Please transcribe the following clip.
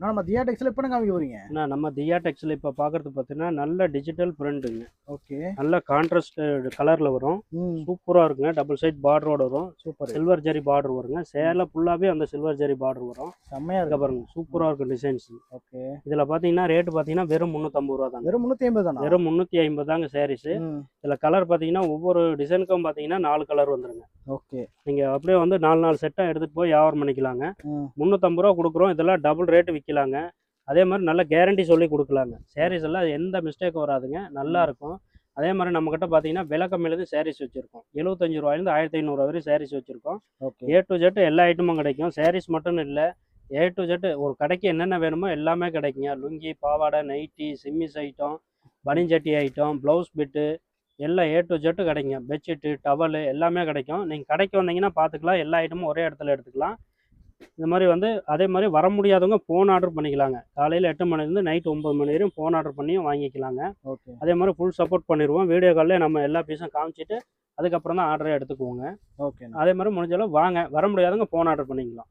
நம்ம தியா டெக்ஸ்ல எப்போ காமிக்க போறீங்க? நம்ம தியா டெக்ஸ்ல இப்போ பார்க்குறது பார்த்தீங்கன்னா நல்ல டிஜிட்டல் பிரிண்ட்டுங்க. ஓகே. நல்ல கான்ட்ராஸ்ட் கலரில் வரும். சூப்பராக இருக்குங்க. டபுள் சைட் பார்டரோட வரும். சூப்பர். சில்வர் ஜரி பார்டர் வருங்க. சேலை ஃபுல்லாகவே அந்த சில்வர் ஜரி பார்டர் வரும். செம்மையாக இருக்கு பாருங்க. சூப்பராக இருக்கும் டிசைன்ஸ். ஓகே. இதில் பார்த்தீங்கன்னா ரேட்டு பார்த்தீங்கன்னா வெறும் 350 ரூபா தாங்க. வெறும் 350 தானா? வெறும் 350 தாங்க சாரீஸு. இதில் கலர் பார்த்தீங்கன்னா ஒவ்வொரு டிசைனுக்கும் பார்த்தீங்கன்னா 4 கலர் வந்துருங்க. ஓகே. நீங்கள் அப்படியே வந்து 4 செட்டாக எடுத்துகிட்டு போய் வியாபாரம் பண்ணிக்கலாங்க. 350 ரூபா கொடுக்குறோம். இதெல்லாம் டபுள் ரேட்டு விற்கலாங்க. அதே மாதிரி நல்ல கேரண்டி சொல்லி கொடுக்கலாங்க. சாரீஸ் எல்லாம் எந்த மிஸ்டேக்கும் வராதுங்க. நல்லா இருக்கும். அதே மாதிரி நம்மக்கிட்ட பார்த்தீங்கன்னா விலை கம்மியிலேருந்து சாரீஸ் வச்சுருக்கோம். 75 ரூபாயிலேருந்து 1500 வரையும் சாரீஸ் வச்சுருக்கோம். ஏ டு ஜெட் எல்லா ஐட்டமும் கிடைக்கும். சாரீஸ் மட்டும் இல்லை, ஏ டு ஜெட் ஒரு கடைக்கு என்னென்ன வேணுமோ எல்லாமே கிடைக்குங்க. லுங்கி, பாவாடை, நைட்டி, சிம்மிஸ் ஐட்டம், பனிஞ்சட்டி ஐட்டம், ப்ளவுஸ் பிட்டு எல்லாம் ஏ டு ஜெட்டு கிடைக்குங்க. பெட்ஷீட்டு, டவலு எல்லாமே கிடைக்கும். நீங்கள் கடைக்கு வந்தீங்கன்னா பார்த்துக்கலாம். எல்லா ஐட்டமும் ஒரே இடத்துல எடுத்துக்கலாம். இந்த மாதிரி வந்து அதே மாதிரி வர முடியாதவங்க ஃபோன் ஆர்டர் பண்ணிக்கலாங்க. காலையில் 8 மணிலேருந்து நைட் 9 மணி வரையும் ஃபோன் ஆர்டர் பண்ணியும் வாங்கிக்கலாங்க. ஓகே. அதே மாதிரி ஃபுல் சப்போர்ட் பண்ணிடுவோம். வீடியோ காலில் நம்ம எல்லா பீஸும் காமிச்சிட்டு அதுக்கப்புறம் தான் ஆர்டரே எடுத்துக்குவோங்க. ஓகே. அதே மாதிரி முடிஞ்சளவு வாங்க. வர முடியாதவங்க ஃபோன் ஆர்டர் பண்ணிக்கலாம்.